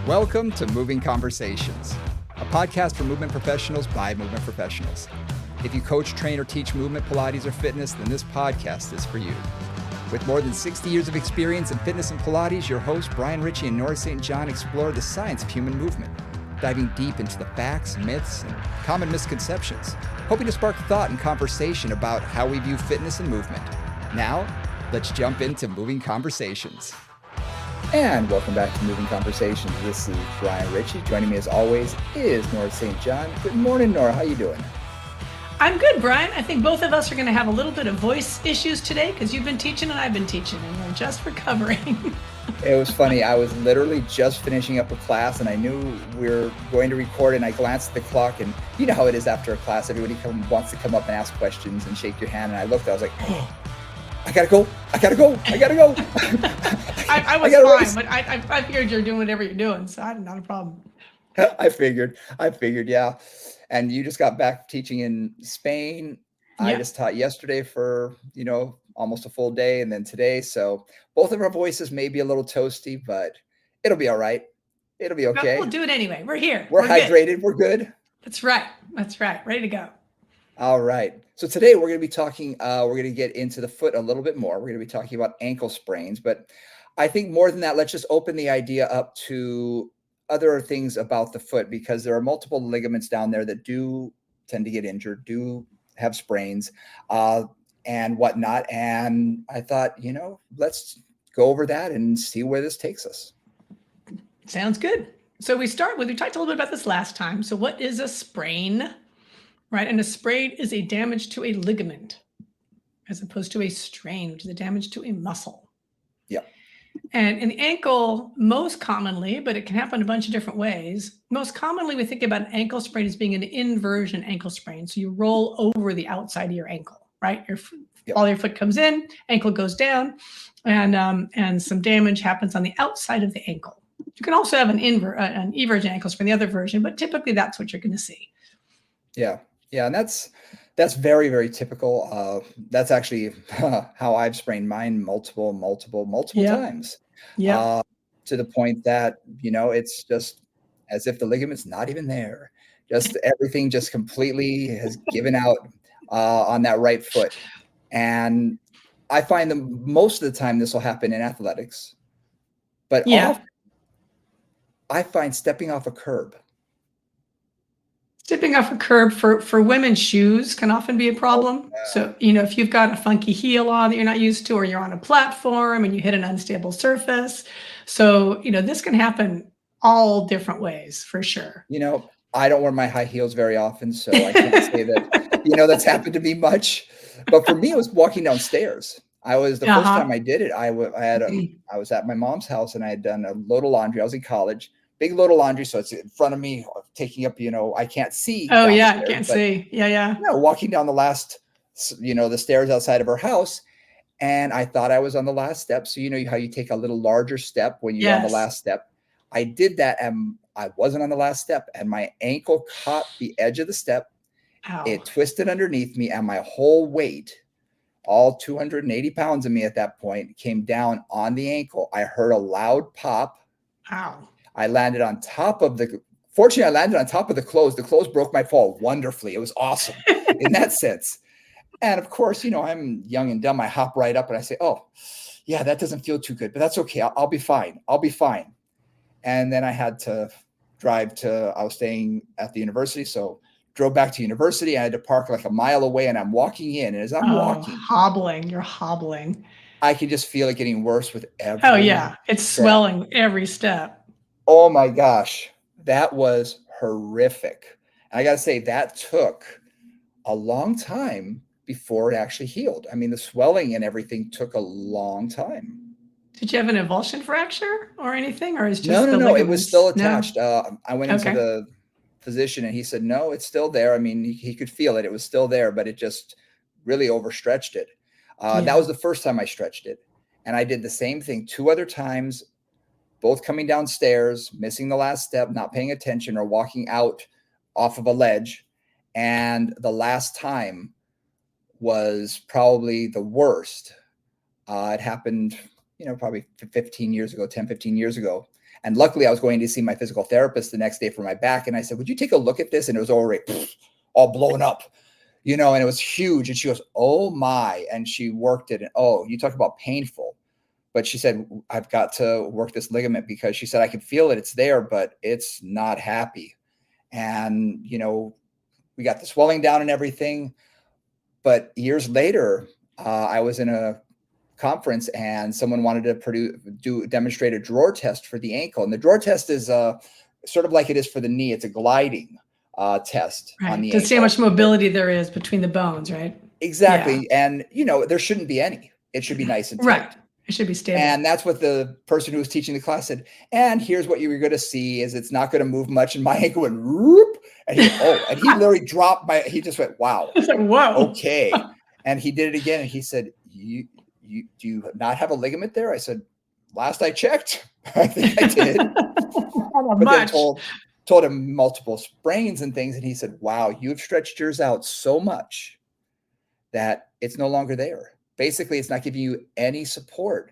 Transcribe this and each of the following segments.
Welcome to Moving Conversations, a podcast for movement professionals by movement professionals. If you coach, train, or teach movement, Pilates, or fitness, then this podcast is for you. With more than 60 years of experience in fitness and Pilates, your hosts, Brian Ritchie and Nora St. John, explore the science of human movement, diving deep into the facts, myths, and common misconceptions, hoping to spark thought and conversation about how we view fitness and movement. Now, let's jump into Moving Conversations. And welcome back to Moving Conversations. This is Brian Ritchie. Joining me as always is Nora St. John. Good morning, Nora. How you doing? I'm good, Brian. I think both of us are going to have a little bit of voice issues today because you've been teaching and I've been teaching and we're just recovering. It was funny. I was literally just finishing up a class and I knew we were going to record and I glanced at the clock and you know how it is after a class. Everybody wants to come up and ask questions and shake your hand. And I looked, I was like, oh, I gotta go. I was fine, but I figured you're doing whatever you're doing, so not a problem. I figured, yeah. And you just got back teaching in Spain. Yeah. I just taught yesterday for, almost a full day and then today. So both of our voices may be a little toasty, but it'll be all right. It'll be okay. We'll do it anyway. We're here. We're hydrated. Good. We're good. That's right. Ready to go. All right. So today we're going to be talking, we're going to get into the foot a little bit more. We're going to be talking about ankle sprains, but I think more than that, let's just open the idea up to other things about the foot because there are multiple ligaments down there that do tend to get injured, do have sprains and whatnot. And I thought, let's go over that and see where this takes us. Sounds good. So we talked a little bit about this last time. So what is a sprain? Right. And a sprain is a damage to a ligament as opposed to a strain, which is a damage to a muscle. Yeah. And in the ankle, most commonly, but it can happen a bunch of different ways. Most commonly, we think about an ankle sprain as being an inversion ankle sprain. So you roll over the outside of your ankle, right? All your foot comes in, ankle goes down, and some damage happens on the outside of the ankle. You can also have an eversion ankle sprain, the other version, but typically that's what you're going to see. Yeah. Yeah, and that's very, very typical. That's actually how I've sprained mine multiple times. Yeah. To the point that, it's just as if the ligament's not even there. Just everything just completely has given out on that right foot. And I find that most of the time this will happen in athletics. But often I find stepping off a curb. Stepping off a curb for women's shoes can often be a problem. So, if you've got a funky heel on that you're not used to, or you're on a platform and you hit an unstable surface. So, this can happen all different ways for sure. I don't wear my high heels very often, so I can't say that, that's happened to me much. But for me, it was walking downstairs. First time I did it, I was at my mom's house and I had done a load of laundry. I was in college. Big load of laundry, so it's in front of me, taking up, I can't see. Oh, yeah, can't see. Yeah. Walking down the last, the stairs outside of her house, and I thought I was on the last step. So you know how you take a little larger step when you're on the last step. I did that, and I wasn't on the last step, and my ankle caught the edge of the step. Ow. It twisted underneath me, and my whole weight, all 280 pounds of me at that point, came down on the ankle. I heard a loud pop. Ow. I landed on top of the clothes. The clothes broke my fall wonderfully. It was awesome in that sense. And of course, I'm young and dumb. I hop right up and I say, oh, yeah, that doesn't feel too good, but that's okay. I'll be fine. And then I had to I was staying at the university. So drove back to university. I had to park like a mile away and I'm walking in. And as I'm walking. You're hobbling. I could just feel it getting worse with every Oh, yeah. It's swelling every step. Oh my gosh, that was horrific. And I got to say, that took a long time before it actually healed. I mean, the swelling and everything took a long time. Did you have an avulsion fracture or anything? Or is just No, it was still attached. No? I went into Okay. the physician and he said, no, it's still there. I mean, he could feel it. It was still there, but it just really overstretched it. That was the first time I stretched it. And I did the same thing 2 other times. Both coming downstairs, missing the last step, not paying attention, or walking out off of a ledge. And the last time was probably the worst. It happened probably 15 years ago, 10, 15 years ago. And luckily I was going to see my physical therapist the next day for my back. And I said, would you take a look at this? And it was already all blown up, and it was huge. And she goes, oh my. And she worked it. And you talk about painful. But she said, I've got to work this ligament because she said, I can feel it. It's there, but it's not happy. And, we got the swelling down and everything. But years later, I was in a conference and someone wanted to demonstrate a drawer test for the ankle. And the drawer test is sort of like it is for the knee. It's a gliding test on the ankle. To see how much mobility there is between the bones, right? Exactly. Yeah. And, there shouldn't be any. It should be nice and tight. Right. It should be stable. And that's what the person who was teaching the class said. And here's what you were going to see is it's not going to move much. And my ankle went, whoop, and and he literally dropped he just went, wow. I was like, whoa. Okay. And he did it again. And he said, do you not have a ligament there? I said, last I checked, I think I did. But then told him multiple sprains and things. And he said, wow, you've stretched yours out so much that it's no longer there. Basically, it's not giving you any support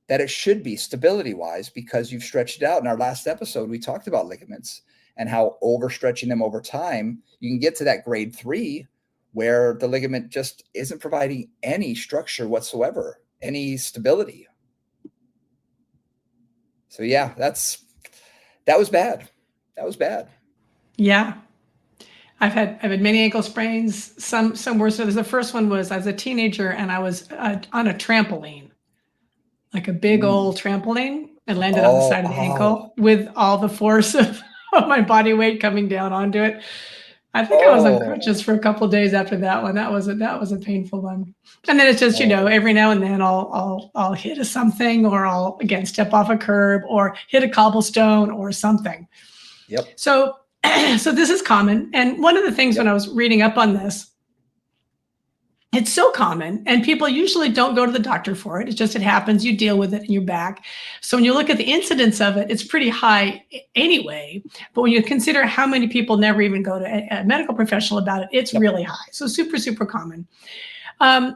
that it should be stability-wise because you've stretched it out. In our last episode, we talked about ligaments and how overstretching them over time, you can get to that grade 3 where the ligament just isn't providing any structure whatsoever, any stability. So yeah, that was bad. That was bad. Yeah. I've had many ankle sprains, some worse. So the first one was I was a teenager and I was on a trampoline, like a big old trampoline, and landed on the side of the ankle with all the force of my body weight coming down onto it. I think I was unconscious for a couple of days after that one. That was a painful one. And then it's just, every now and then I'll hit something, or I'll again step off a curb or hit a cobblestone or something. Yep. So this is common. And one of the things when I was reading up on this, it's so common and people usually don't go to the doctor for it. It's just, it happens, you deal with it and you're back. So when you look at the incidence of it, it's pretty high anyway. But when you consider how many people never even go to a medical professional about it, it's really high. So super, super common.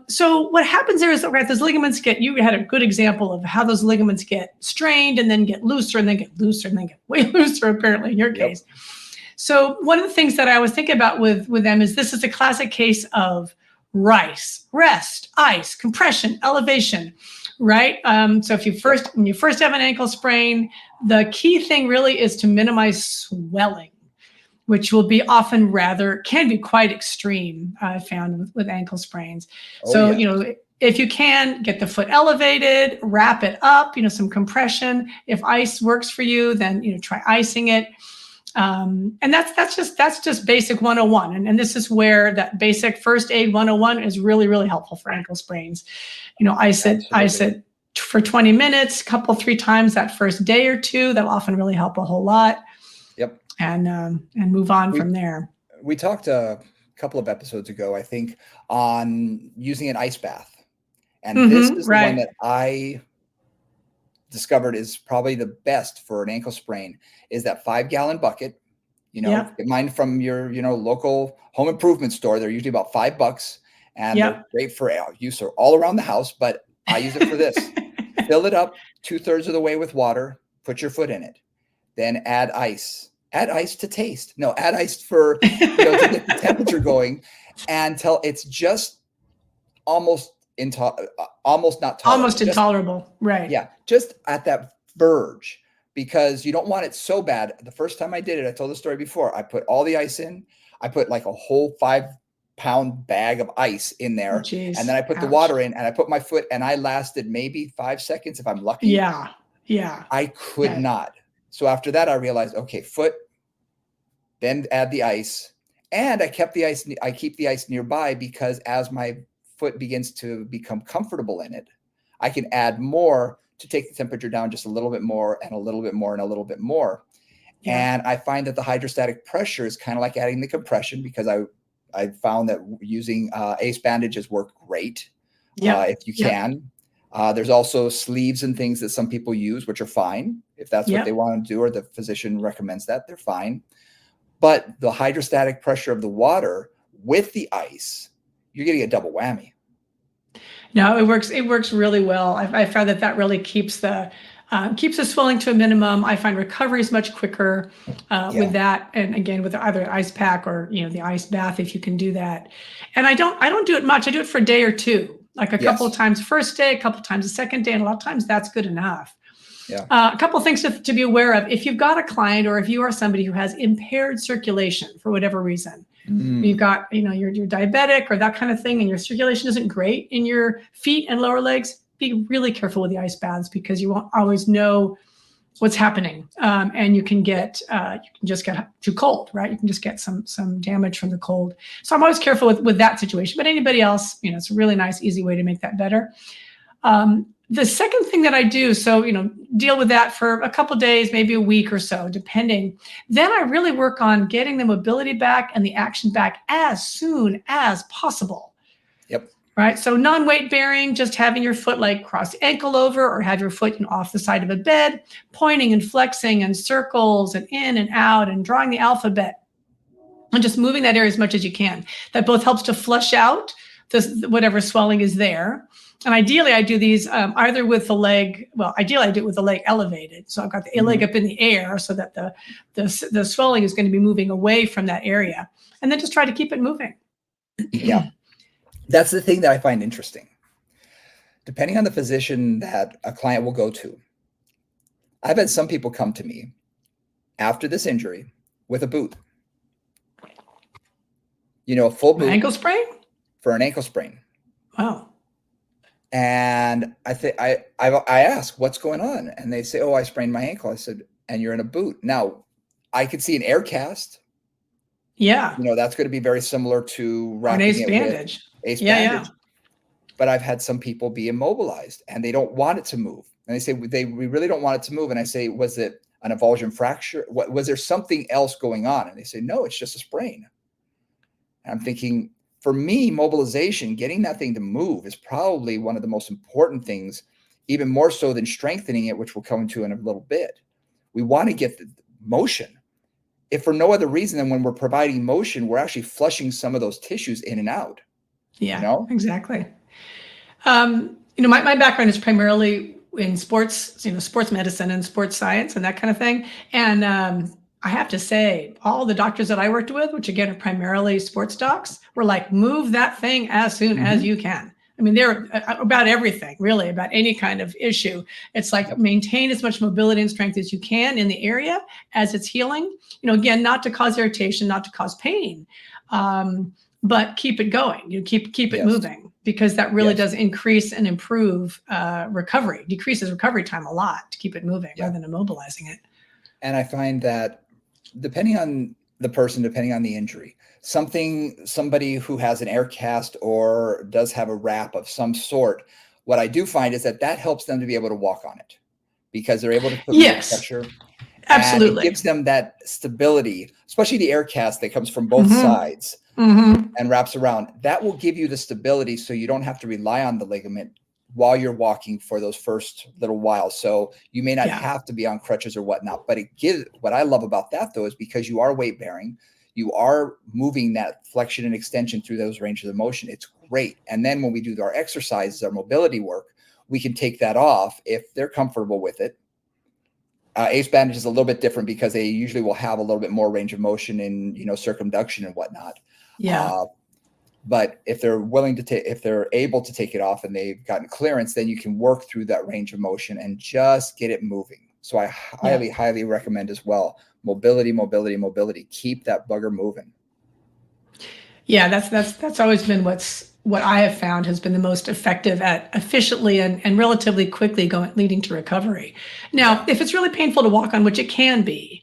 So what happens there is that those ligaments you had a good example of how those ligaments get strained and then get looser and then get looser and then get way looser, apparently in your case. So one of the things that I was thinking about with them is this is a classic case of rest, ice, compression, elevation, right? So when you first have an ankle sprain, the key thing really is to minimize swelling, which will be can be quite extreme, I've found with ankle sprains. If you can get the foot elevated, wrap it up, some compression. If ice works for you, then, try icing it. And that's just basic 101. And this is where that basic first aid 101 is really, really helpful for ankle sprains. Ice it for 20 minutes, 3 times that first day or two. That'll often really help a whole lot. Yep. And move on from there. We talked a couple of episodes ago, I think, on using an ice bath. And this is the one that I discovered is probably the best for an ankle sprain, is that 5-gallon bucket. Get mine from your, local home improvement store. They're usually about $5 and they're great for use all around the house, but I use it for this. Fill it up 2/3 of the way with water, put your foot in it, then add ice. Add ice to taste. No, add ice for, to get the temperature going until it's just almost not tolerable. Almost intolerable. Right. Yeah. Just at that verge, because you don't want it so bad. The first time I did it, I told the story before, I put all the ice in. I put like a whole 5-pound bag of ice in there. And then I put the water in and I put my foot, and I lasted maybe 5 seconds if I'm lucky. Yeah. Yeah. I could not. So after that, I realized, okay, foot, then add the ice. And I keep the ice nearby, because as my foot begins to become comfortable in it, I can add more to take the temperature down just a little bit more and a little bit more and a little bit more. Yeah. And I find that the hydrostatic pressure is kind of like adding the compression, because I found that using ace bandages work great if you can. There's also sleeves and things that some people use, which are fine. If that's what they want to do, or the physician recommends that, they're fine. But the hydrostatic pressure of the water with the ice, you're getting a double whammy. No, it works. It works really well. I found that really keeps the swelling to a minimum. I find recovery is much quicker with that, and again with either an ice pack or the ice bath if you can do that. And I don't do it much. I do it for a day or two, like a couple of times first day, a couple of times the second day, and a lot of times that's good enough. Yeah. A couple of things to be aware of. If you've got a client or if you are somebody who has impaired circulation for whatever reason, you've got, you're diabetic or that kind of thing, and your circulation isn't great in your feet and lower legs, be really careful with the ice baths because you won't always know what's happening. And you can just get too cold, right? You can just get some damage from the cold. So I'm always careful with that situation, but anybody else, it's a really nice, easy way to make that better. The second thing that I do, so, deal with that for a couple of days, maybe a week or so, depending. Then I really work on getting the mobility back and the action back as soon as possible. Yep. Right. So non-weight bearing, just having your foot like cross the ankle over or have your foot off the side of a bed, pointing and flexing and circles and in and out and drawing the alphabet and just moving that area as much as you can. That both helps to flush out whatever swelling is there. And ideally, I do these either with the leg. Well, ideally, I do it with the leg elevated. So I've got the leg up in the air so that the swelling is going to be moving away from that area. And then just try to keep it moving. Yeah. That's the thing that I find interesting. Depending on the physician that a client will go to, I've had some people come to me after this injury with a boot. A full boot. Ankle sprain? For an ankle sprain. Wow. And I ask, what's going on? And they say, oh, I sprained my ankle. I said, and you're in a boot. Now, I could see an air cast. Yeah. That's going to be very similar to an ace bandage. Ace bandage. But I've had some people be immobilized and they don't want it to move. And they say, we really don't want it to move. And I say, was it an avulsion fracture? Was there something else going on? And they say, no, it's just a sprain. And I'm thinking, for me, mobilization, getting that thing to move is probably one of the most important things, even more so than strengthening it, which we'll come into in a little bit. We want to get the motion. If for no other reason than when we're providing motion, we're actually flushing some of those tissues in and out. Yeah, exactly. My background is primarily in sports, sports medicine and sports science and that kind of thing. And I have to say, all the doctors that I worked with, which again are primarily sports docs, were like, move that thing as soon as you can. I mean, they're about everything, really, about any kind of issue. It's like maintain as much mobility and strength as you can in the area as it's healing. Again, not to cause irritation, not to cause pain, but keep it going. Keep it moving, because that really does increase and improve recovery, decreases recovery time a lot to keep it moving rather than immobilizing it. And I find that depending on the person, depending on the injury, somebody who has an air cast or does have a wrap of some sort, what I do find is that helps them to be able to walk on it because they're able to put more pressure. Absolutely. And it gives them that stability, especially the air cast that comes from both sides and wraps around. That will give you the stability so you don't have to rely on the ligament while you're walking for those first little while. So you may not have to be on crutches or whatnot, but what I love about that though, is because you are weight bearing, you are moving that flexion and extension through those ranges of motion. It's great. And then when we do our exercises, our mobility work, we can take that off if they're comfortable with it. Ace bandage is a little bit different because they usually will have a little bit more range of motion in, circumduction and whatnot. Yeah. But if they're willing to if they're able to take it off and they've gotten clearance, then you can work through that range of motion and just get it moving. So I highly, highly recommend as well. Mobility. Keep that bugger moving. Yeah, that's always been what I have found has been the most effective at efficiently and relatively quickly leading to recovery. Now, if it's really painful to walk on, which it can be,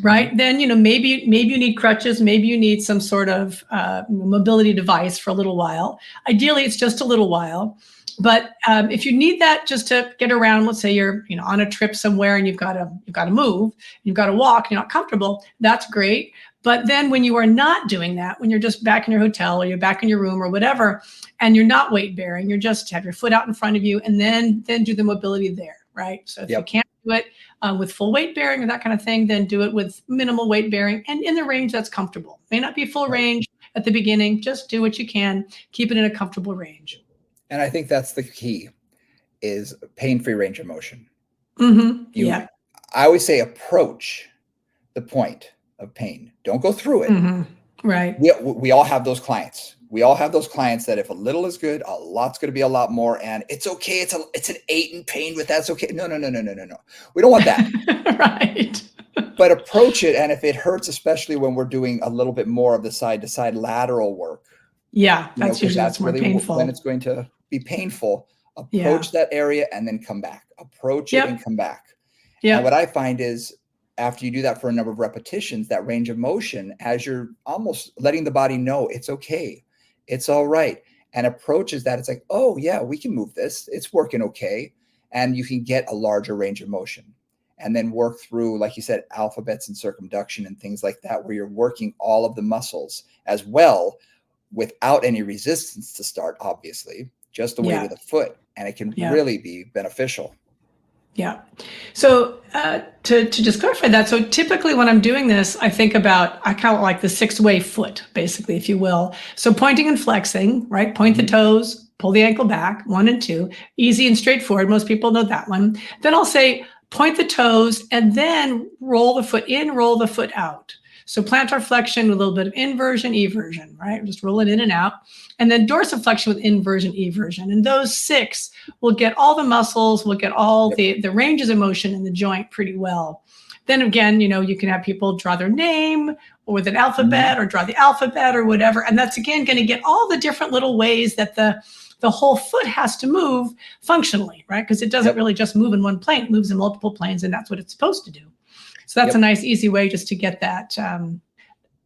right, then maybe you need crutches, maybe you need some sort of mobility device for a little while. Ideally, it's just a little while. But if you need that just to get around, let's say you're on a trip somewhere and you've got to move, you've got to walk, you're not comfortable, that's great. But then when you are not doing that, when you're just back in your hotel or you're back in your room or whatever, and you're not weight bearing, you're just have your foot out in front of you and then do the mobility there, right? So if you can't do it with full weight bearing or that kind of thing, then do it with minimal weight bearing and in the range that's comfortable. May not be full range at the beginning, just do what you can, keep it in a comfortable range. And I think that's the key is pain-free range of motion. Yeah. I always say approach the point of pain. Don't go through it. Right. We all have those clients. We all have those clients that if a little is good, a lot's going to be a lot more. And it's okay. It's an 8 in pain with that's okay. No. We don't want that. Right. But approach it. And if it hurts, especially when we're doing a little bit more of the side to side lateral work. Yeah. That's usually that's more really painful. when it's going to be painful. Approach that area and then come back. Approach it and come back. And what I find is after you do that for a number of repetitions, that range of motion, as you're almost letting the body know it's okay, it's all right, and approaches that, it's like, oh yeah, we can move this. It's working okay. And you can get a larger range of motion and then work through, like you said, alphabets and circumduction and things like that, where you're working all of the muscles as well without any resistance to start, obviously, just the weight of the foot. And it can really be beneficial. Yeah. So to just clarify that, so typically when I'm doing this, I think about, I kind of like the 6-way foot, basically, if you will. So pointing and flexing, right? Point the toes, pull the ankle back, 1 and 2, easy and straightforward. Most people know that one. Then I'll say, point the toes and then roll the foot in, roll the foot out. So plantar flexion with a little bit of inversion, eversion, right? Just roll it in and out. And then dorsiflexion with inversion, eversion. And those 6 will get all the muscles, will get all the ranges of motion in the joint pretty well. Then again, you can have people draw their name or with an alphabet or draw the alphabet or whatever. And that's, again, going to get all the different little ways that the whole foot has to move functionally, right? Because it doesn't really just move in one plane. It moves in multiple planes, and that's what it's supposed to do. So that's a nice, easy way just to get that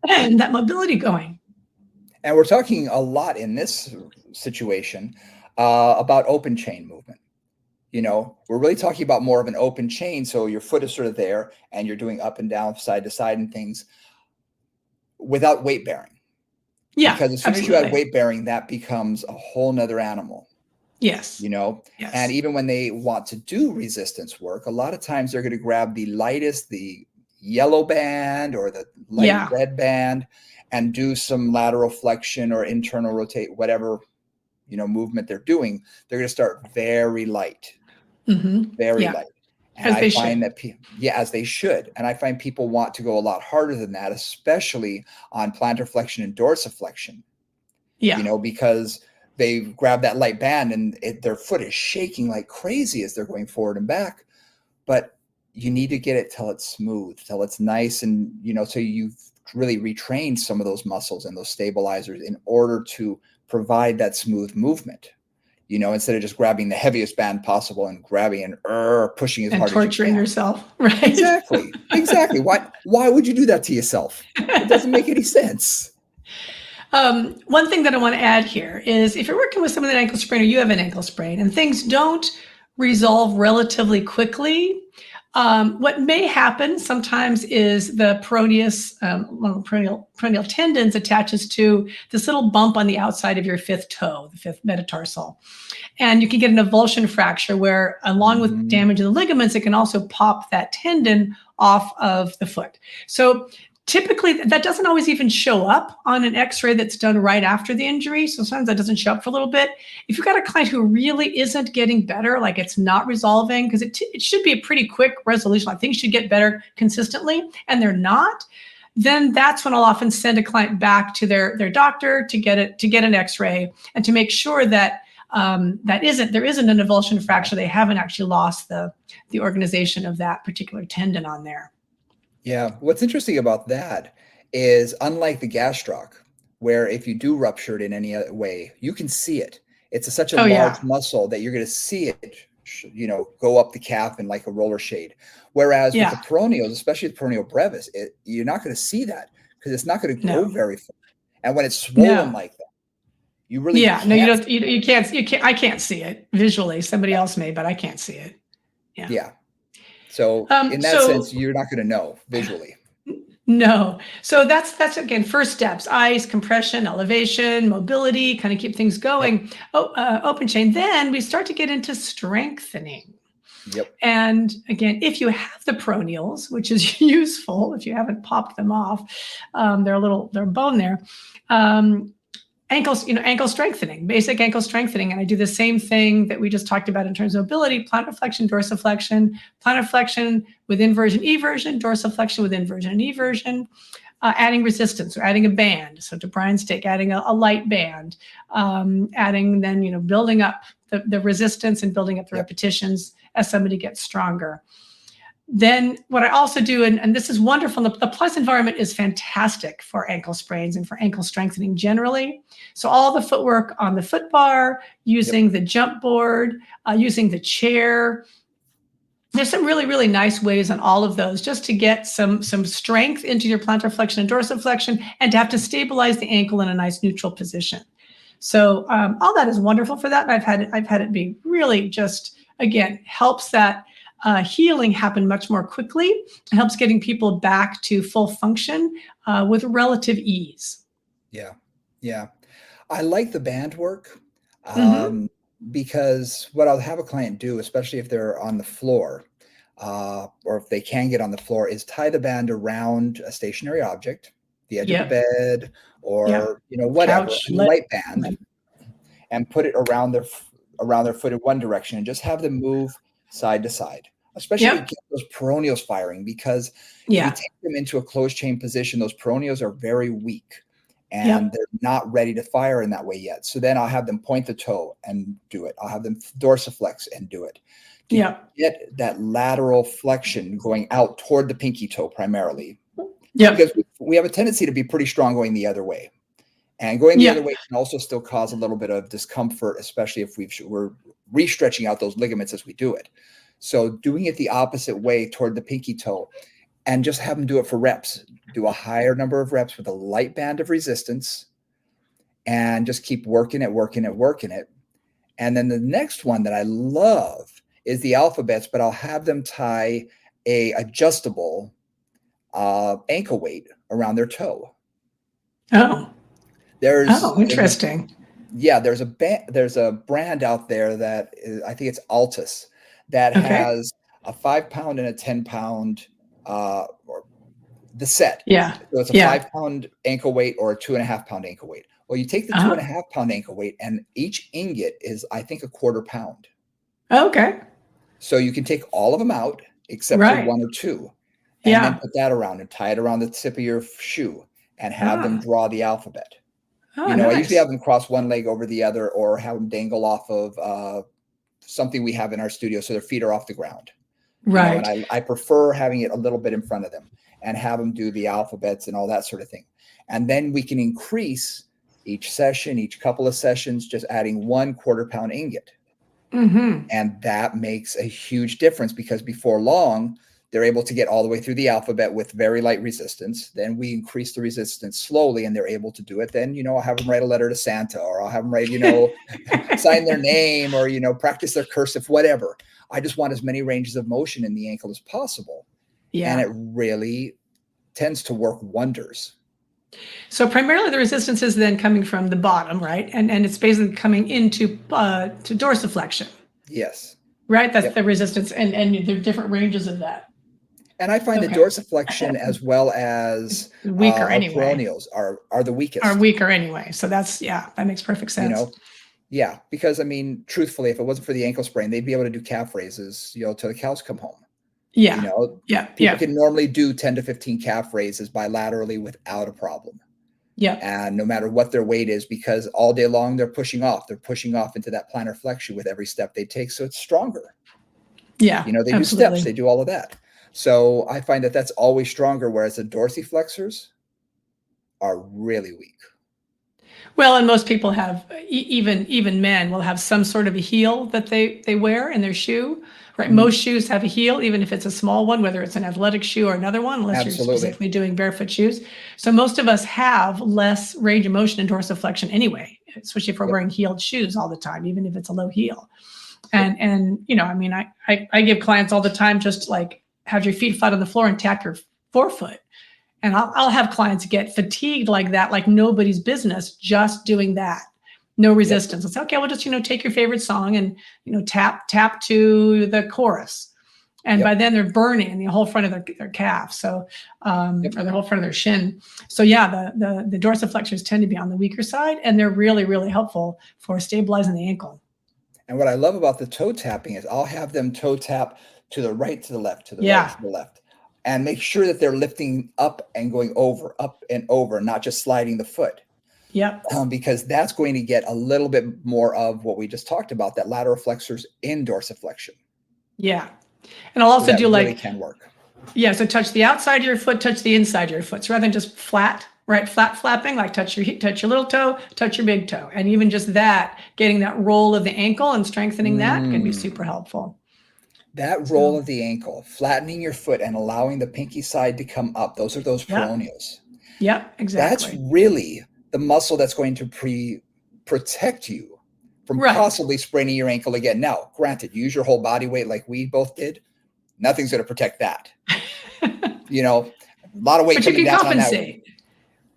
that mobility going. And we're talking a lot in this situation about open chain movement. We're really talking about more of an open chain. So your foot is sort of there and you're doing up and down, side to side and things without weight bearing. Yeah. Because as soon as you add weight bearing, that becomes a whole nother animal. Yes. Yes. And even when they want to do resistance work, a lot of times they're going to grab the lightest, the yellow band or the light red band and do some lateral flexion or internal rotate, whatever, movement they're doing. They're going to start very light, very light. And I find that, as they should. And I find people want to go a lot harder than that, especially on plantar flexion and dorsiflexion, because they grab that light band and their foot is shaking like crazy as they're going forward and back. But you need to get it till it's smooth, till it's nice. And, so you've really retrained some of those muscles and those stabilizers in order to provide that smooth movement, instead of just grabbing the heaviest band possible and grabbing and pushing as hard as you can. And torturing yourself, right? Exactly. Why would you do that to yourself? It doesn't make any sense. One thing that I want to add here is if you're working with someone with an ankle sprain or you have an ankle sprain and things don't resolve relatively quickly, what may happen sometimes is the peroneus, one of the peroneal tendons attaches to this little bump on the outside of your 5th toe, the 5th metatarsal. And you can get an avulsion fracture where along with damage of the ligaments, it can also pop that tendon off of the foot. So typically, that doesn't always even show up on an x-ray that's done right after the injury. So sometimes that doesn't show up for a little bit. If you've got a client who really isn't getting better, like it's not resolving, because it should be a pretty quick resolution. I think should get better consistently, and they're not, then that's when I'll often send a client back to their doctor to get an x-ray and to make sure that there isn't an avulsion fracture. They haven't actually lost the organization of that particular tendon on there. Yeah. What's interesting about that is unlike the gastroc, where if you do rupture it in any other way, you can see it. It's such a large muscle that you're going to see it, go up the calf in like a roller shade. Whereas with the peroneals, especially the peroneal brevis, you're not going to see that because it's not going to go very far. And when it's swollen like that, you really can't. No, you don't. You can't. I can't see it visually. Somebody else may, but I can't see it. Yeah. So in that sense, you're not going to know visually. No. So that's again, first steps: eyes, compression, elevation, mobility, kind of keep things going. Open chain. Then we start to get into strengthening. Yep. And again, if you have the peroneals, which is useful, if you haven't popped them off, they're bone there. Ankles, ankle strengthening, basic ankle strengthening. And I do the same thing that we just talked about in terms of mobility: plantar flexion, plantar flexion with inversion, eversion, dorsiflexion with inversion and eversion, adding resistance or adding a band. So to Brian's take, adding a light band, adding then, building up the resistance and building up the repetitions as somebody gets stronger. Then what I also do, and this is wonderful, the Plus environment is fantastic for ankle sprains and for ankle strengthening generally. So all the footwork on the foot bar, using the jump board, using the chair. There's some really, really nice ways on all of those just to get some strength into your plantar flexion and dorsiflexion, and to have to stabilize the ankle in a nice neutral position. So all that is wonderful for that. And I've had it be really just, again, helps that healing happen much more quickly. It helps getting people back to full function with relative ease. Yeah. I like the band work because what I'll have a client do, especially if they're on the floor or if they can get on the floor, is tie the band around a stationary object, the edge of the bed, or whatever, Couch, a light band, and put it around their foot in one direction, and just have them move side to side, especially to get those peroneals firing, because if you take them into a closed chain position, those peroneals are very weak and they're not ready to fire in that way yet. So then I'll have them point the toe and do it. I'll have them dorsiflex and do it. To get that lateral flexion going out toward the pinky toe primarily. Because we have a tendency to be pretty strong going the other way. And going the other way can also still cause a little bit of discomfort, especially if we're re-stretching out those ligaments as we do it. So doing it the opposite way toward the pinky toe, and just have them do it for reps. Do a higher number of reps with a light band of resistance, and just keep working it. And then the next one that I love is the alphabets, but I'll have them tie a adjustable ankle weight around their toe. Interesting. There's a brand out there that I think it's Altus that has a 5-pound and a 10-pound or the set. So it's a 5-pound ankle weight or a 2.5-pound ankle weight. Well, you take the 2.5-pound ankle weight, and each ingot is, I think, a 1/4 pound. So you can take all of them out except for one or two, and then put that around and tie it around the tip of your shoe and have them draw the alphabet. I usually have them cross one leg over the other, or have them dangle off of something we have in our studio so their feet are off the ground. And I prefer having it a little bit in front of them, and have them do the alphabets and all that sort of thing. And then we can increase each session, each couple of sessions, just adding 1/4 pound ingot. And that makes a huge difference, because before long, they're able to get all the way through the alphabet with very light resistance. Then we increase the resistance slowly, and they're able to do it. Then, I'll have them write a letter to Santa, or I'll have them write, sign their name, or, practice their cursive, whatever. I just want as many ranges of motion in the ankle as possible. And it really tends to work wonders. So primarily the resistance is then coming from the bottom, right? And it's basically coming into to dorsiflexion. Yes. Right? That's the resistance, and there are different ranges of that. And I find the dorsiflexion as well as weaker peroneals are the weakest. Are weaker anyway. So that's, that makes perfect sense. Because truthfully, if it wasn't for the ankle sprain, they'd be able to do calf raises, till the cows come home. People can normally do 10 to 15 calf raises bilaterally without a problem. And no matter what their weight is, because all day long they're pushing off into that plantar flexion with every step they take. So it's stronger. They do steps, they do all of that. So I find that that's always stronger, whereas the dorsiflexors are really weak. Well, and most people have, even men will have some sort of a heel that they wear in their shoe, right? Most shoes have a heel, even if it's a small one, whether it's an athletic shoe or another one, unless you're specifically doing barefoot shoes. So most of us have less range of motion in dorsiflexion anyway, especially if we're wearing heeled shoes all the time, even if it's a low heel. And I give clients all the time, just like, have your feet flat on the floor and tap your forefoot. And I'll have clients get fatigued like that, like nobody's business, just doing that. No resistance. It's okay. Well, just, take your favorite song and, tap to the chorus. And Yep. by then they're burning the whole front of their calf. So, Yep. or the whole front of their shin. So yeah, the dorsiflexors tend to be on the weaker side, and they're really, really helpful for stabilizing the ankle. And what I love about the toe tapping is I'll have them toe tap to the right, to the left, to the right, Yeah. to the left, and make sure that they're lifting up and going over, up and over, not just sliding the foot. Yep. Because that's going to get a little bit more of what we just talked about, that lateral flexors in dorsiflexion. Yeah. And I'll So also that do really can work. Yeah, so touch the outside of your foot, touch the inside of your foot. So rather than just flat, right, flat flapping, like touch your little toe, touch your big toe. And even just that, getting that roll of the ankle and strengthening that can be super helpful. That roll of the ankle, flattening your foot and allowing the pinky side to come up. Those are those peroneals. Yep, exactly. That's really the muscle that's going to protect you from possibly spraining your ankle again. Now, granted, use your whole body weight like we both did. Nothing's going to protect that. You know, a lot of weight but you coming can down compensate. on that.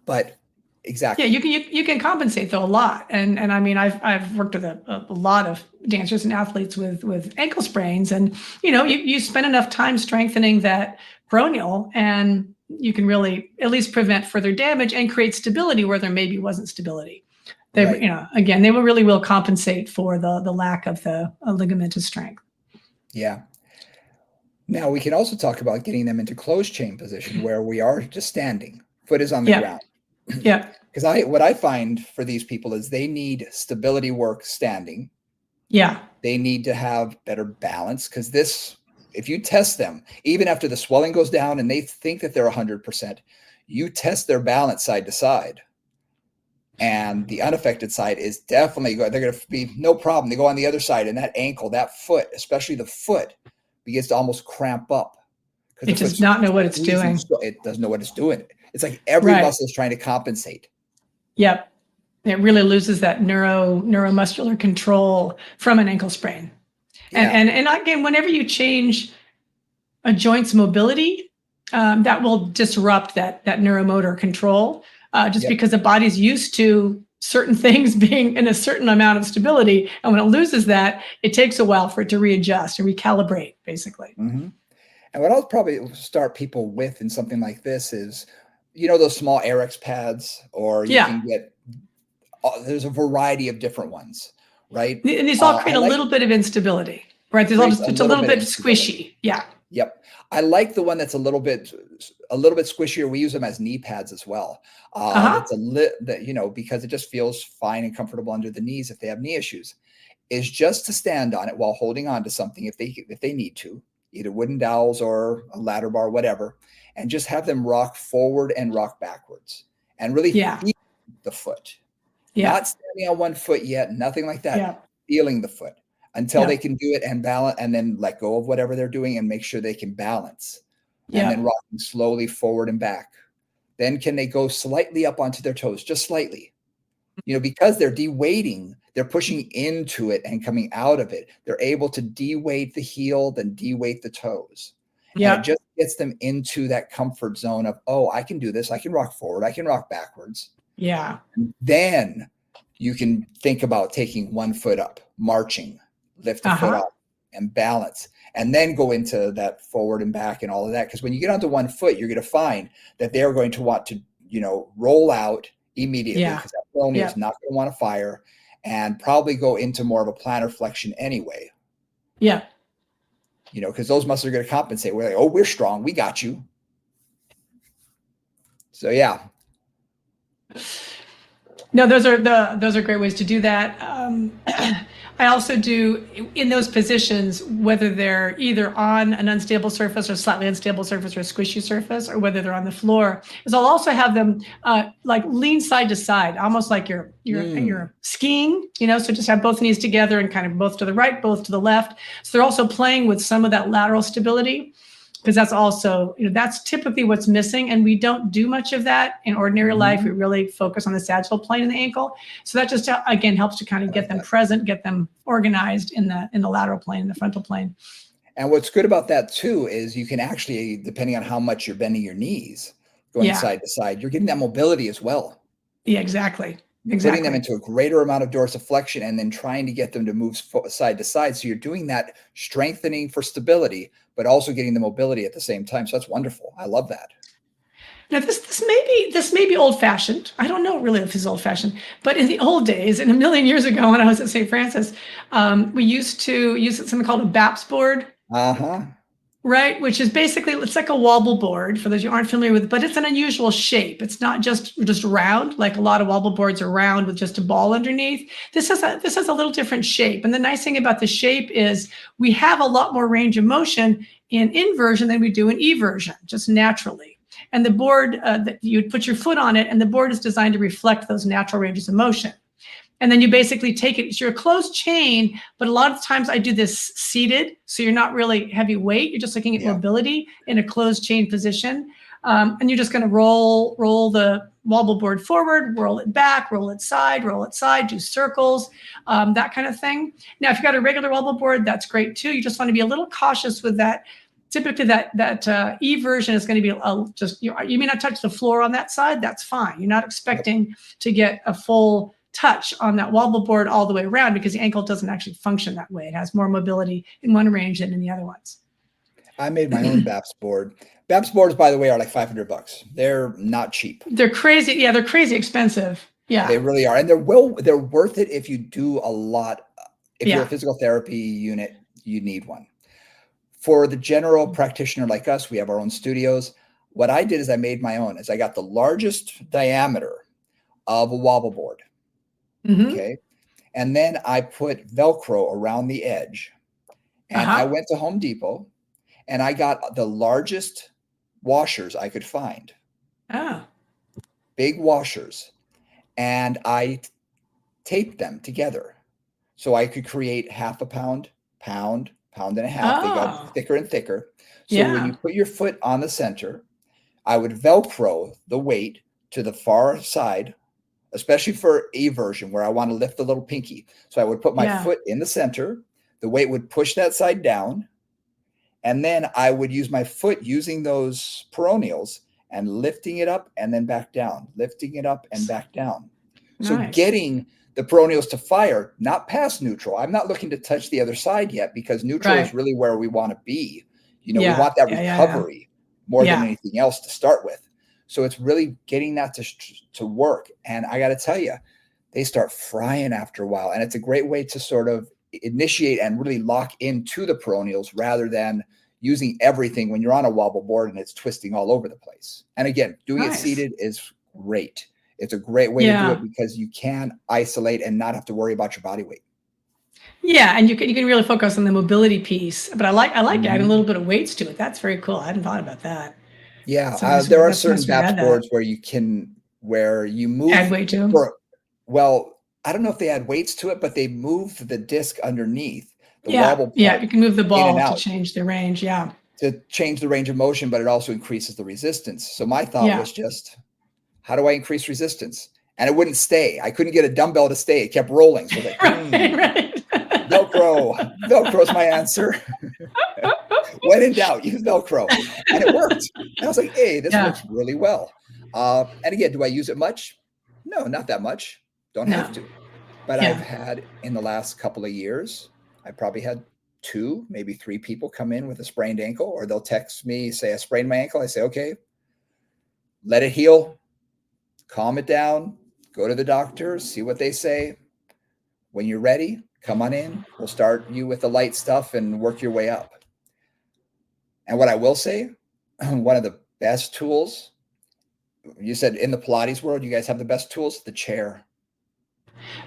But exactly. Yeah, you can compensate though a lot. And I mean, I've worked with a lot of dancers and athletes with ankle sprains, and you spend enough time strengthening that peroneal, and you can really at least prevent further damage and create stability where there maybe wasn't stability. They, again, they will compensate for the lack of the ligamentous strength. Yeah. Now we can also talk about getting them into closed chain position where we are just standing, foot is on the ground. Yeah. Because what I find for these people is they need stability work standing. Yeah. They need to have better balance, because if you test them, even after the swelling goes down and they think that they're 100%, you test their balance side to side. And the unaffected side is definitely they're going to be no problem. They go on the other side, and that ankle, that foot, especially the foot, begins to almost cramp up. It does not know what it's doing. It doesn't know what it's doing. It's like every muscle is trying to compensate. Yep. It really loses that neuromuscular control from an ankle sprain. Yeah. And again, whenever you change a joint's mobility, that will disrupt that neuromotor control, just because the body's used to certain things being in a certain amount of stability. And when it loses that, it takes a while for it to readjust and recalibrate, basically. Mm-hmm. And what I'll probably start people with in something like this is, those small Airex pads, or you can get, there's a variety of different ones, right? And these all create a little bit of instability, right? It's a little bit squishy. Yeah. Yep. I like the one that's a little bit squishier. We use them as knee pads as well. It's because it just feels fine and comfortable under the knees if they have knee issues. Is just to stand on it while holding on to something if they need to, either wooden dowels or a ladder bar, whatever, and just have them rock forward and rock backwards and really feel the foot. Not standing on one foot yet, nothing like that. Feeling the foot until they can do it and balance, and then let go of whatever they're doing and make sure they can balance. And then rocking slowly forward and back. Then can they go slightly up onto their toes, just slightly? Because they're de-weighting, they're pushing into it and coming out of it. They're able to de-weight the heel, then de-weight the toes. Yeah. And it just gets them into that comfort zone of, oh, I can do this. I can rock forward. I can rock backwards. Yeah. And then you can think about taking one foot up, marching, lift the foot up and balance, and then go into that forward and back and all of that. Because when you get onto one foot, you're going to find that they're going to want to, roll out immediately, because that peroneal is not going to want to fire, and probably go into more of a plantar flexion anyway. Yeah. Because those muscles are going to compensate. We're like, oh, we're strong. We got you. So, yeah. No, those are great ways to do that. I also do in those positions, whether they're either on an unstable surface or slightly unstable surface or a squishy surface, or whether they're on the floor, is I'll also have them like lean side to side, almost like you're skiing, so just have both knees together and kind of both to the right, both to the left. So they're also playing with some of that lateral stability, because that's also, that's typically what's missing. And we don't do much of that in ordinary life. We really focus on the sagittal plane and the ankle. So that just, again, helps to kind of get them present, get them organized in the lateral plane, in the frontal plane. And what's good about that too, is you can actually, depending on how much you're bending your knees, going side to side, you're getting that mobility as well. Yeah, exactly. putting them Exactly. into a greater amount of dorsiflexion and then trying to get them to move side to side. So you're doing that strengthening for stability, but also getting the mobility at the same time. So that's wonderful. I love that. Now this may be old fashioned. I don't know really if it's old fashioned, but in the old days, and a million years ago when I was at St. Francis, we used to use something called a BAPS board. Uh-huh. Right, which is basically, it's like a wobble board for those who aren't familiar with it, but it's an unusual shape. It's not just round, like a lot of wobble boards are round with just a ball underneath. This has a little different shape. And the nice thing about the shape is we have a lot more range of motion in inversion than we do in eversion, just naturally. And the board, that you'd put your foot on it, and the board is designed to reflect those natural ranges of motion. And then you basically take it. It's your closed chain, but a lot of times I do this seated, so you're not really heavy weight. You're just looking at mobility in a closed chain position, and you're just going to roll the wobble board forward, roll it back, roll it side, do circles, that kind of thing. Now, if you've got a regular wobble board, that's great too. You just want to be a little cautious with that. Typically, that eversion is going to be just you may not touch the floor on that side. That's fine. You're not expecting to get a full touch on that wobble board all the way around because the ankle doesn't actually function that way. It has more mobility in one range than in the other ones. I made my own BAPS board. BAPS boards, by the way, are like $500. They're not cheap. They're crazy. Yeah, they're crazy expensive. Yeah, they really are, and they're worth it if you do a lot. If you're a physical therapy unit, you need one. For the general practitioner like us, we have our own studios. What I did is I made my own. I got the largest diameter of a wobble board. Okay. And then I put Velcro around the edge. And I went to Home Depot and I got the largest washers I could find. Big washers. And I taped them together so I could create half a pound, pound and a half. They got thicker and thicker. So when you put your foot on the center, I would Velcro the weight to the far side, especially for eversion where I want to lift the little pinky. So I would put my foot in the center, the weight would push that side down, and then I would use my foot using those peroneals and lifting it up and then back down, lifting it up and back down. So getting the peroneals to fire, not past neutral. I'm not looking to touch the other side yet because neutral is really where we want to be. We want that recovery more than anything else to start with. So it's really getting that to work. And I got to tell you, they start frying after a while. And it's a great way to sort of initiate and really lock into the peroneals rather than using everything when you're on a wobble board and it's twisting all over the place. And again, doing it seated is great. It's a great way to do it because you can isolate and not have to worry about your body weight. Yeah, and you can really focus on the mobility piece. But I like adding a little bit of weights to it. That's very cool. I hadn't thought about that. Yeah, there are certain BAPS boards where you move. Add weight to them? Well, I don't know if they add weights to it, but they move the disc underneath the wobble part. Yeah, you can move the ball to change the range. Yeah. To change the range of motion, but it also increases the resistance. So my thought was just, how do I increase resistance? And it wouldn't stay. I couldn't get a dumbbell to stay. It kept rolling. So like, Velcro. Velcro's my answer. When in doubt, use Velcro. And it worked. And I was like, hey, this works really well. And again, do I use it much? No, not that much. Don't have to. But I've had in the last couple of years, I probably had 2, maybe 3 people come in with a sprained ankle, or they'll text me, say, I sprained my ankle. I say, okay, let it heal, calm it down, go to the doctor, see what they say. When you're ready, come on in. We'll start you with the light stuff and work your way up. And what I will say, one of the best tools, you said in the Pilates world, you guys have the best tools, the chair.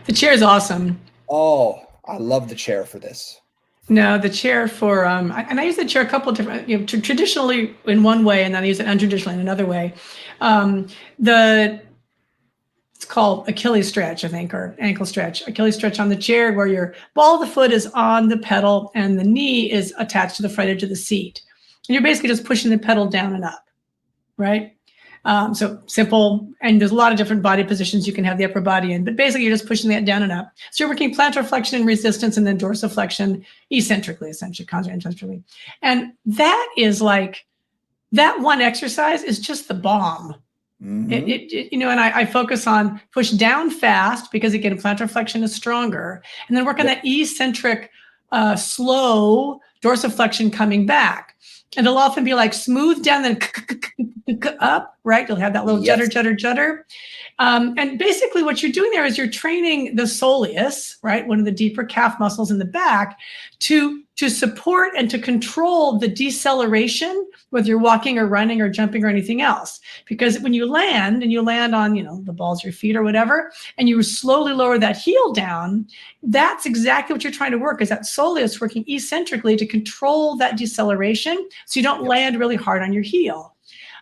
The chair is awesome. Oh, I love the chair for this. No, the chair for, and I use the chair a couple of different, traditionally in one way, and then I use it untraditionally in another way. It's called Achilles stretch, I think, or ankle stretch. Achilles stretch on the chair where your ball of the foot is on the pedal and the knee is attached to the front edge of the seat. And you're basically just pushing the pedal down and up, right? So simple, and there's a lot of different body positions you can have the upper body in, but basically you're just pushing that down and up. So you're working plantar flexion and resistance and then dorsiflexion eccentrically, essentially, concentrically. And that is like, that one exercise is just the bomb And I focus on push down fast because again, plantar flexion is stronger, and then work on that eccentric, slow dorsiflexion coming back. And it'll often be like smooth down, then up, right? You'll have that little judder. And basically what you're doing there is you're training the soleus, right? One of the deeper calf muscles in the back to support and to control the deceleration, whether you're walking or running or jumping or anything else. Because when you land on, the balls of your feet or whatever, and you slowly lower that heel down, that's exactly what you're trying to work, is that soleus working eccentrically to control that deceleration so you don't land really hard on your heel.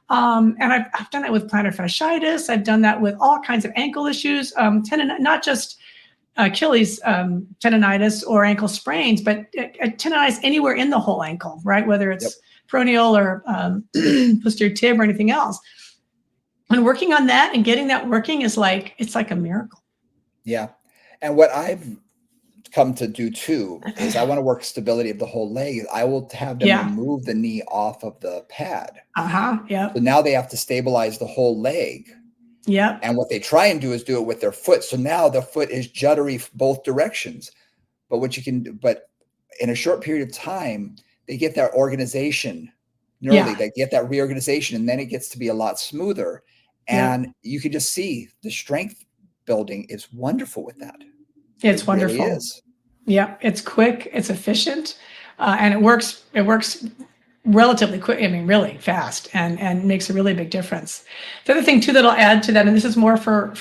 And I've done that with plantar fasciitis. I've done that with all kinds of ankle issues, not just Achilles tendonitis or ankle sprains, but tendonitis anywhere in the whole ankle, right? Whether it's peroneal or posterior tib or anything else. And working on that and getting that working it's like a miracle. Yeah. And what I've come to do too is I want to work stability of the whole leg. I will have them remove the knee off of the pad. Yeah. So now they have to stabilize the whole leg. Yeah. And what they try and do is do it with their foot. So now the foot is juddery both directions. But but in a short period of time, they get that organization neurally, they get that reorganization, and then it gets to be a lot smoother. And you can just see the strength building is wonderful with that. It's wonderful. Really is. Yeah, it's quick, it's efficient, and it works relatively quick. I mean, really fast, and makes a really big difference. The other thing too that I'll add to that, and this is more for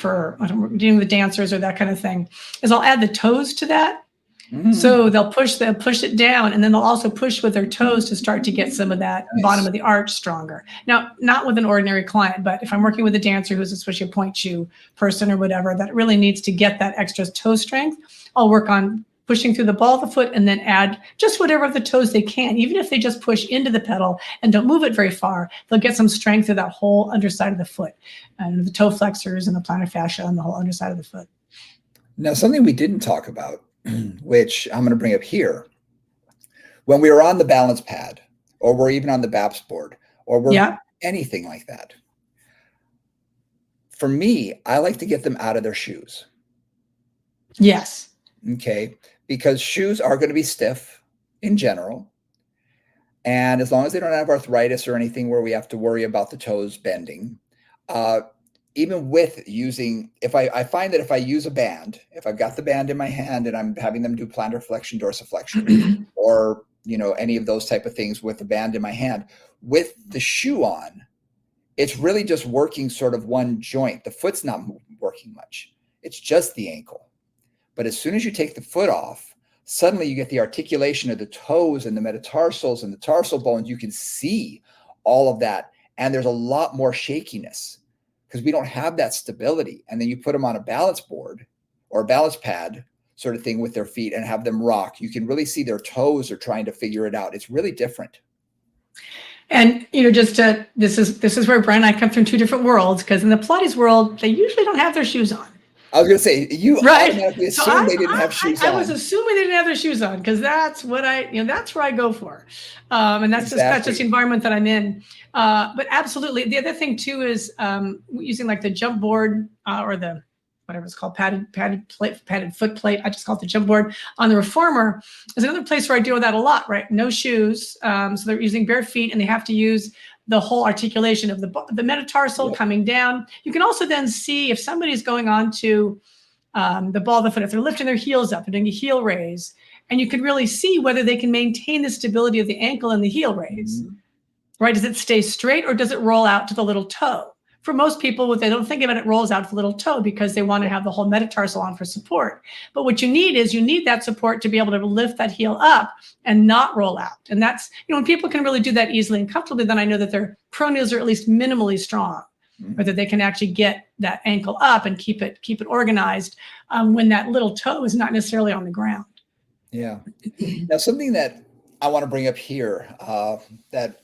dealing with dancers or that kind of thing, is I'll add the toes to that. So they'll push it down, and then they'll also push with their toes to start to get some of that bottom of the arch stronger. Now, not with an ordinary client, but if I'm working with a dancer who's especially a point shoe person or whatever that really needs to get that extra toe strength, I'll work on pushing through the ball of the foot and then add just whatever of the toes they can. Even if they just push into the pedal and don't move it very far, they'll get some strength through that whole underside of the foot and the toe flexors and the plantar fascia and the whole underside of the foot. Now, something we didn't talk about, which I'm going to bring up here, when we are on the balance pad or we're even on the BAPS board or we're anything like that, for me, I like to get them out of their shoes. Yes. Okay. Because shoes are going to be stiff in general. And as long as they don't have arthritis or anything where we have to worry about the toes bending, even with using, I find that if I use a band, if I've got the band in my hand and I'm having them do plantar flexion, dorsiflexion, or, any of those type of things with the band in my hand, with the shoe on, it's really just working sort of one joint. The foot's not working much. It's just the ankle. But as soon as you take the foot off, suddenly you get the articulation of the toes and the metatarsals and the tarsal bones. You can see all of that. And there's a lot more shakiness because we don't have that stability. And then you put them on a balance board or a balance pad sort of thing with their feet and have them rock. You can really see their toes are trying to figure it out. It's really different. And, this is where Brian and I come from two different worlds, because in the Pilates world, they usually don't have their shoes on. I was going to say, you automatically assume they didn't have shoes on. I was assuming they didn't have their shoes on because that's what that's where I go for. And that's just the environment that I'm in. But absolutely. The other thing too is using like the jump board or the, whatever it's called, padded foot plate. I just call it the jump board on the reformer is another place where I deal with that a lot, right? No shoes. So they're using bare feet and they have to use the whole articulation of the metatarsal coming down. You can also then see if somebody's going on to the ball of the foot, if they're lifting their heels up and doing a heel raise, and you can really see whether they can maintain the stability of the ankle and the heel raise, right? Does it stay straight or does it roll out to the little toe? For most people, what they don't think about it rolls out to the little toe because they want to have the whole metatarsal on for support. But what you need is that support to be able to lift that heel up and not roll out. And that's, when people can really do that easily and comfortably, then I know that their peroneals are at least minimally strong, or that they can actually get that ankle up and keep it organized when that little toe is not necessarily on the ground. Yeah. Now, something that I want to bring up here that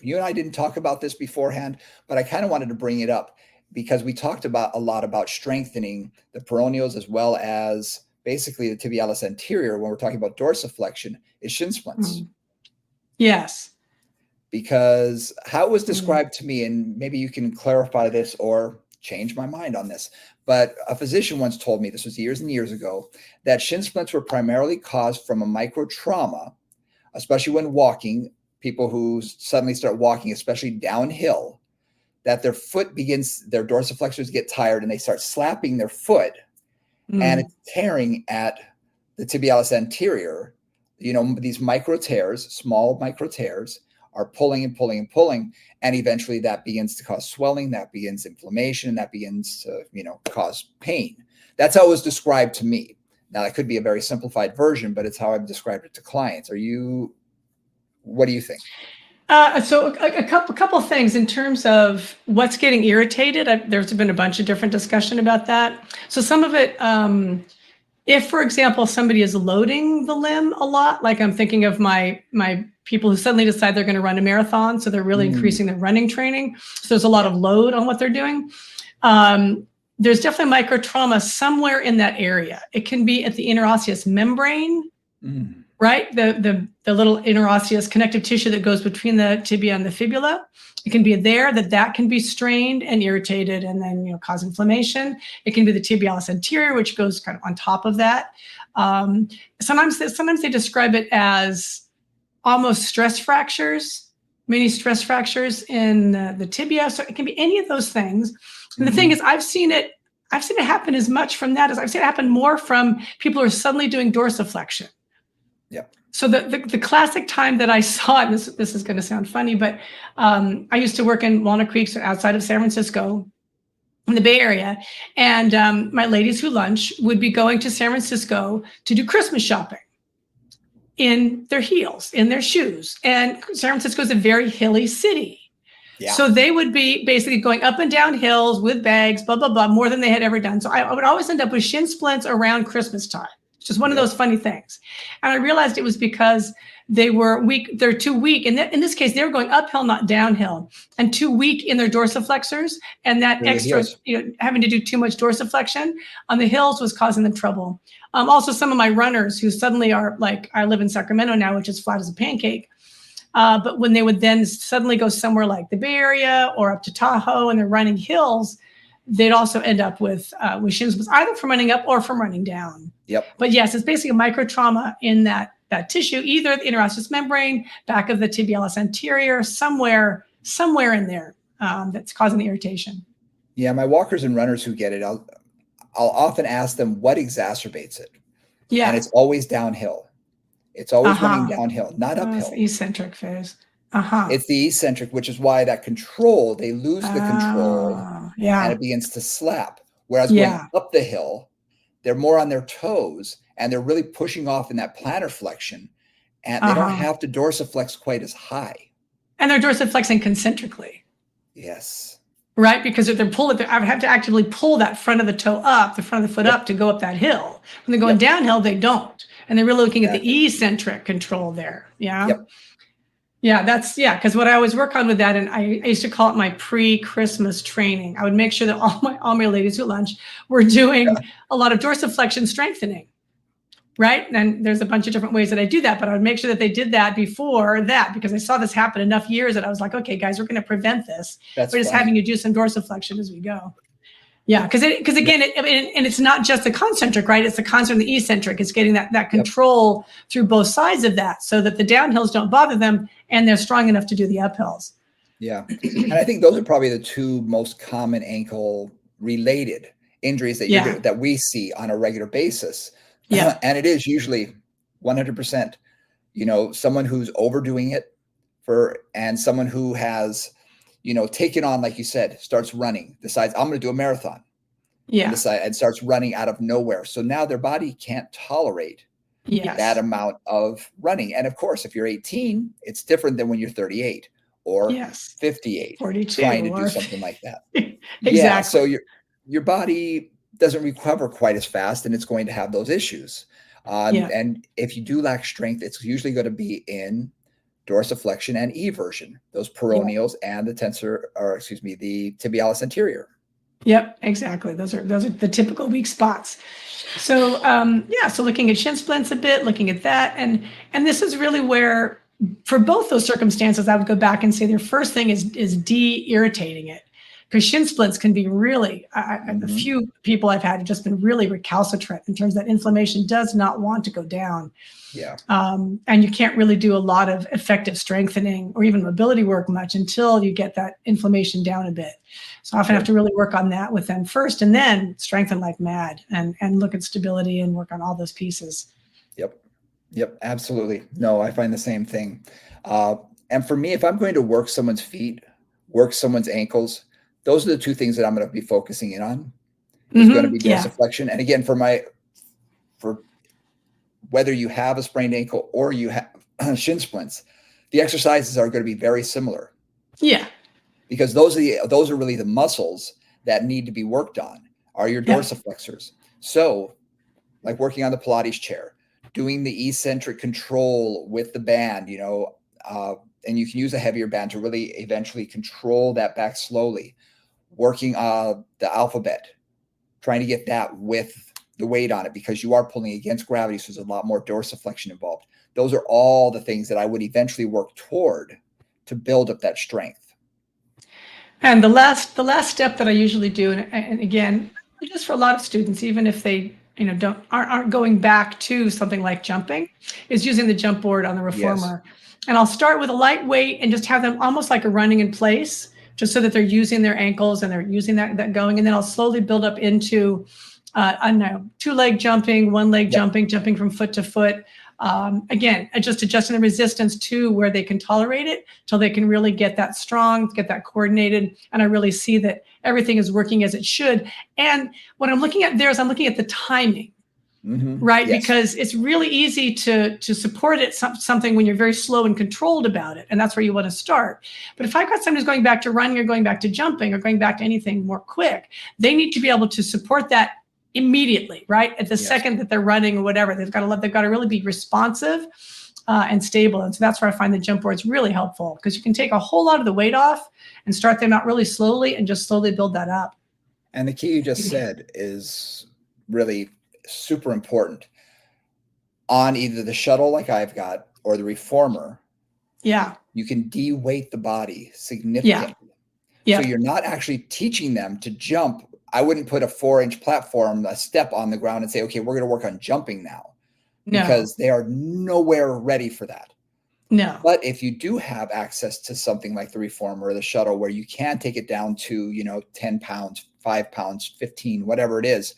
you and I didn't talk about this beforehand, but I kind of wanted to bring it up because we talked a lot about strengthening the peroneals as well as basically the tibialis anterior when we're talking about dorsiflexion is shin splints. Yes. because how it was described to me, and maybe you can clarify this or change my mind on this, but a physician once told me, this was years and years ago, that shin splints were primarily caused from a micro trauma, especially when walking, people who suddenly start walking, especially downhill, that their foot begins, their dorsiflexors get tired and they start slapping their foot and it's tearing at the tibialis anterior. These micro tears, small micro tears, are pulling and pulling and pulling. And eventually that begins to cause swelling, that begins inflammation, and that begins to, cause pain. That's how it was described to me. Now, that could be a very simplified version, but it's how I've described it to clients. What do you think? So a couple of things in terms of what's getting irritated. There's been a bunch of different discussion about that. So some of it, if, for example, somebody is loading the limb a lot, like I'm thinking of my people who suddenly decide they're going to run a marathon, so they're really increasing their running training. So there's a lot of load on what they're doing. There's definitely microtrauma somewhere in that area. It can be at the interosseous membrane, right? The little interosseous connective tissue that goes between the tibia and the fibula. It can be there that can be strained and irritated and then, cause inflammation. It can be the tibialis anterior, which goes kind of on top of that. Sometimes they describe it as almost stress fractures, mini stress fractures in the tibia. So it can be any of those things. And the thing is, I've seen it happen as much from that as I've seen it happen more from people who are suddenly doing dorsiflexion. Yep. So the classic time that I saw it, this is going to sound funny, but I used to work in Walnut Creek, so outside of San Francisco, in the Bay Area, and my ladies who lunch would be going to San Francisco to do Christmas shopping in their heels, in their shoes. And San Francisco is a very hilly city. Yeah. So they would be basically going up and down hills with bags, blah, blah, blah, more than they had ever done. So I would always end up with shin splints around Christmas time. It's just one of those funny things. And I realized it was because they were weak. They're too weak. And in this case, they were going uphill, not downhill, and too weak in their dorsiflexors. And that really extra, having to do too much dorsiflexion on the hills was causing them trouble. Also, some of my runners who suddenly are like, I live in Sacramento now, which is flat as a pancake. But when they would then suddenly go somewhere like the Bay Area or up to Tahoe and they're running hills, they'd also end up with shin splints, either from running up or from running down. Yep. But yes, it's basically a microtrauma in that tissue, either the interosseous membrane, back of the tibialis anterior, somewhere in there that's causing the irritation. Yeah, my walkers and runners who get it, I'll often ask them what exacerbates it. Yeah. And it's always downhill. It's always running downhill, not uphill. It's the eccentric phase. It's the eccentric, which is why that control, they lose the control and it begins to slap. Whereas going up the hill, they're more on their toes and they're really pushing off in that plantar flexion and they don't have to dorsiflex quite as high. And they're dorsiflexing concentrically. Yes. Right? Because if they're pulling, I have to actively pull that front of the toe up, the front of the foot up to go up that hill. When they're going downhill, they don't. And they're really looking at the eccentric control there. Yeah. Yep. Yeah, because what I always work on with that, and I used to call it my pre-Christmas training. I would make sure that all my ladies at lunch were doing a lot of dorsiflexion strengthening, right? And there's a bunch of different ways that I do that, but I would make sure that they did that before that because I saw this happen enough years that I was like, okay, guys, we're going to prevent this. We're just having you do some dorsiflexion as we go. Yeah, because again, and it's not just the concentric, right? It's the concentric and the eccentric. It's getting that control through both sides of that so that the downhills don't bother them and they're strong enough to do the uphills. Yeah, and I think those are probably the two most common ankle-related injuries that we see on a regular basis. Yeah, and it is usually 100%, someone who's overdoing it and someone who has taken on, like you said, starts running, decides I'm going to do a marathon. Yeah. And starts running out of nowhere. So now their body can't tolerate that amount of running. And of course, if you're 18, it's different than when you're 38 or 58, 42, trying to do something like that. Exactly. Yeah. So your body doesn't recover quite as fast and it's going to have those issues. And if you do lack strength, it's usually going to be in dorsiflexion and eversion, those peroneals and the the tibialis anterior. Yep, exactly. Those are the typical weak spots. So so looking at shin splints a bit, looking at that, and this is really where for both those circumstances, I would go back and say their first thing is de-irritating it. Because shin splints can be really, a few people I've had have just been really recalcitrant in terms that inflammation does not want to go down. Yeah. And you can't really do a lot of effective strengthening or even mobility work much until you get that inflammation down a bit. So I often have to really work on that with them first, and then strengthen like mad and look at stability and work on all those pieces. Yep, absolutely. No, I find the same thing. And for me, if I'm going to work someone's feet, work someone's ankles, those are the two things that I'm going to be focusing in on. Is going to be dorsiflexion. And again, for whether you have a sprained ankle or you have shin splints, the exercises are going to be very similar. Yeah. Because those are really the muscles that need to be worked on, are your dorsiflexors. So like working on the Pilates chair, doing the eccentric control with the band, and you can use a heavier band to really eventually control that back slowly. Working the alphabet, trying to get that with the weight on it because you are pulling against gravity, so there's a lot more dorsiflexion involved. Those are all the things that I would eventually work toward to build up that strength. And the last step that I usually do, and again, just for a lot of students, even if they aren't going back to something like jumping, is using the jump board on the reformer. Yes. And I'll start with a light weight and just have them almost like a running in place, just so that they're using their ankles and they're using that going. And then I'll slowly build up into, I don't know, 2-leg jumping, 1-leg jumping from foot to foot. Again, just adjusting the resistance to where they can tolerate it till they can really get that strong, get that coordinated. And I really see that everything is working as it should. And what I'm looking at there is I'm looking at the timing, right? Yes. Because it's really easy to support it, something when you're very slow and controlled about it. And that's where you want to start. But if I've got someone who's going back to running or going back to jumping or going back to anything more quick, they need to be able to support that immediately, right? At the second that they're running or whatever, they've got to really be responsive and stable. And so that's where I find the jump board's really helpful, because you can take a whole lot of the weight off and start them out really slowly and just slowly build that up. And the key you just said is really super important. On either the shuttle like I've got or the reformer, you can de-weight the body significantly. So you're not actually teaching them to jump. I wouldn't put a 4-inch platform, a step on the ground and say, okay, we're going to work on jumping now. Because they are nowhere ready for that. No. But if you do have access to something like the reformer or the shuttle where you can take it down to, 10 pounds, 5 pounds, 15, whatever it is,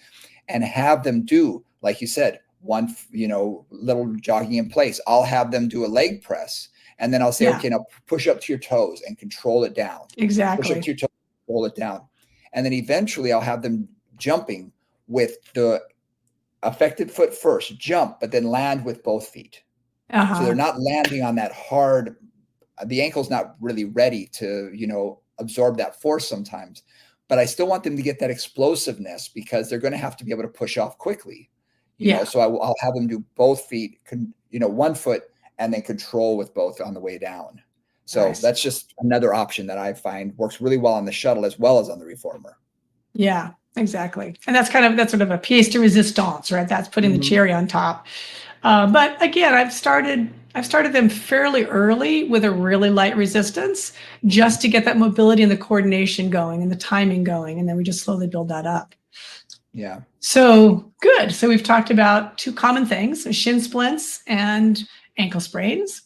and have them do, like you said, one, little jogging in place. I'll have them do a leg press. And then I'll say, okay, now push up to your toes and control it down. Exactly. Push up to your toes, control it down. And then eventually I'll have them jumping with the affected foot first, jump, but then land with both feet. So they're not landing on that hard, the ankle's not really ready to, absorb that force sometimes. But I still want them to get that explosiveness because they're going to have to be able to push off quickly. So I'll have them do both feet, one foot, and then control with both on the way down. So that's just another option that I find works really well on the shuttle as well as on the reformer. Yeah, exactly. And that's sort of a pièce de résistance, right? That's putting the cherry on top. But again, I've started them fairly early with a really light resistance just to get that mobility and the coordination going and the timing going. And then we just slowly build that up. Yeah. So good. So we've talked about two common things, so shin splints and ankle sprains.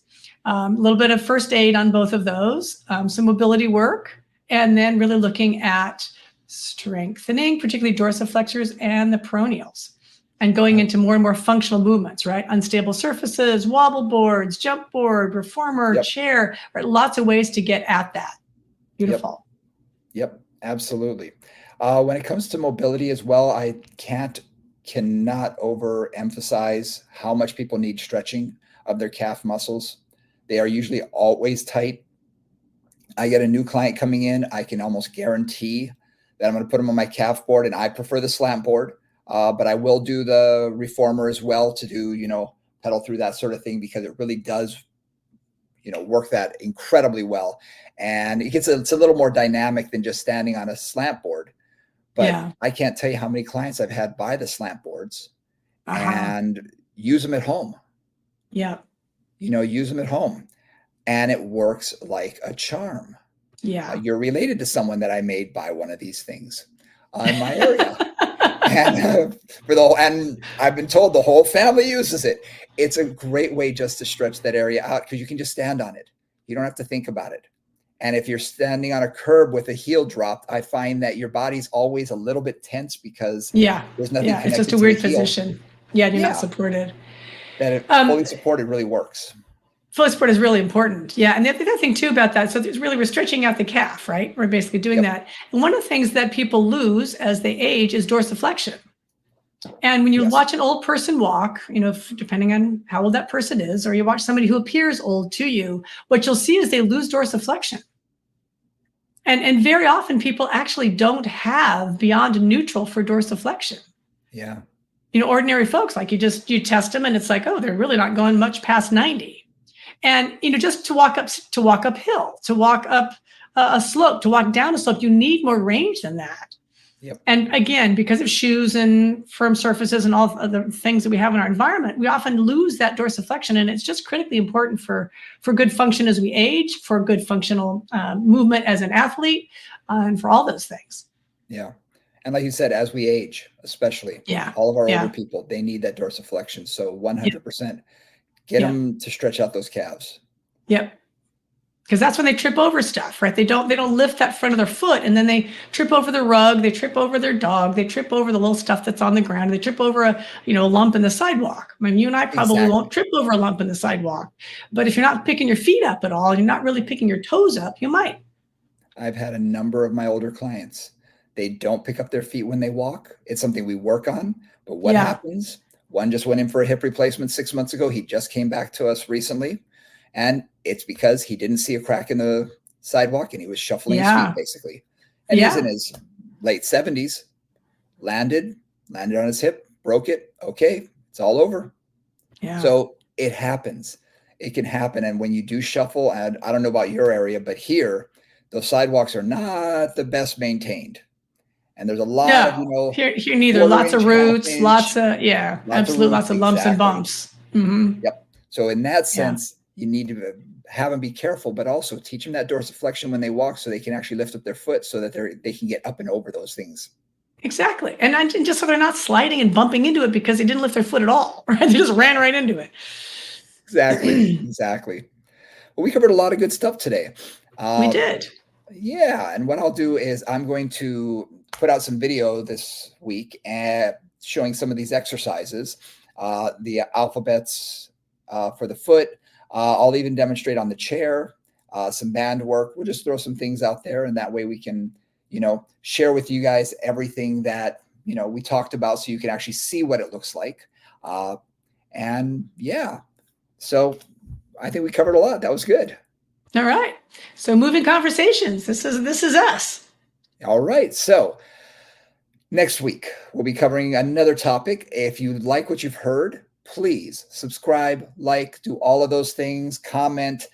A little bit of first aid on both of those, some mobility work, and then really looking at strengthening, particularly dorsiflexors and the peroneals, and going into more and more functional movements, right? Unstable surfaces, wobble boards, jump board, reformer, chair, right? Lots of ways to get at that. Beautiful. Yep, absolutely. When it comes to mobility as well, I cannot overemphasize how much people need stretching of their calf muscles. They are usually always tight. I get a new client coming in, I can almost guarantee that I'm going to put them on my calf board, and I prefer the slant board, but I will do the reformer as well to do, pedal through that sort of thing, because it really does, work that incredibly well. And it's a little more dynamic than just standing on a slant board. But I can't tell you how many clients I've had buy the slant boards and use them at home. Yeah. Use them at home. and it works like a charm. Yeah. You're related to someone that I made buy one of these things in my area. And and I've been told the whole family uses it. It's a great way just to stretch that area out because you can just stand on it. You don't have to think about it. And if you're standing on a curb with a heel dropped, I find that your body's always a little bit tense because there's nothing connected it's just a to weird the heel. position. Yeah, you're not supported. That it fully supported really works. Full support is really important. Yeah. And the other thing too about that, so it's really, we're stretching out the calf, right? We're basically doing that. And one of the things that people lose as they age is dorsiflexion. And when you watch an old person walk, depending on how old that person is, or you watch somebody who appears old to you, what you'll see is they lose dorsiflexion. And very often people actually don't have beyond neutral for dorsiflexion. Yeah. Ordinary folks, like you test them and it's like, oh, they're really not going much past 90. And, just to walk uphill, to walk up a slope, to walk down a slope, you need more range than that. Yep. And again, because of shoes and firm surfaces and all of the things that we have in our environment, we often lose that dorsiflexion. And it's just critically important for good function as we age, for good functional movement as an athlete, and for all those things. Yeah. And like you said, as we age, especially all of our older people, they need that dorsiflexion. So 100% get them to stretch out those calves. Yep. Because that's when they trip over stuff, right? They don't lift that front of their foot, and then they trip over the rug, they trip over their dog, they trip over the little stuff that's on the ground, they trip over a lump in the sidewalk. I mean, you and I probably won't trip over a lump in the sidewalk, but if you're not picking your feet up at all, and you're not really picking your toes up, you might. I've had a number of my older clients. They don't pick up their feet when they walk. It's something we work on, but what happens? One just went in for a hip replacement 6 months ago. He just came back to us recently. And it's because he didn't see a crack in the sidewalk and he was shuffling his feet basically. And he's in his late 70s, landed on his hip, broke it. Okay, it's all over. Yeah. So it happens. It can happen. And when you do shuffle, and I don't know about your area, but here, those sidewalks are not the best maintained. And there's a lot of, here neither. Lots of roots, lots of lumps and bumps. Mm-hmm. Yep. So in that sense, you need to have them be careful, but also teach them that dorsiflexion when they walk so they can actually lift up their foot so that they can get up and over those things. Exactly. And just so they're not sliding and bumping into it because they didn't lift their foot at all. Right? They just ran right into it. Exactly. Well, we covered a lot of good stuff today. We did. Yeah. And what I'll do is I'm going to put out some video this week showing some of these exercises, the alphabets for the foot. I'll even demonstrate on the chair, some band work. We'll just throw some things out there, and that way we can, share with you guys everything that, we talked about so you can actually see what it looks like. So I think we covered a lot. That was good. All right. So moving conversations. This is us. All right. So next week, we'll be covering another topic. If you like what you've heard, please subscribe, do all of those things, comment.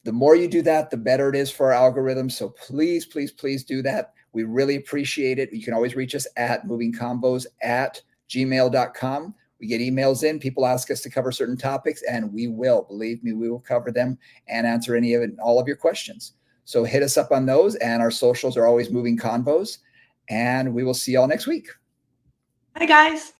The more you do that, the better it is for our algorithm. So please, please, please do that. We really appreciate it. You can always reach us at movingcombos@gmail.com. We get emails in. People ask us to cover certain topics, and we will. Believe me, we will cover them and answer any of it, all of your questions. So hit us up on those, and our socials are always Moving Convos. And we will see y'all next week. Bye, guys.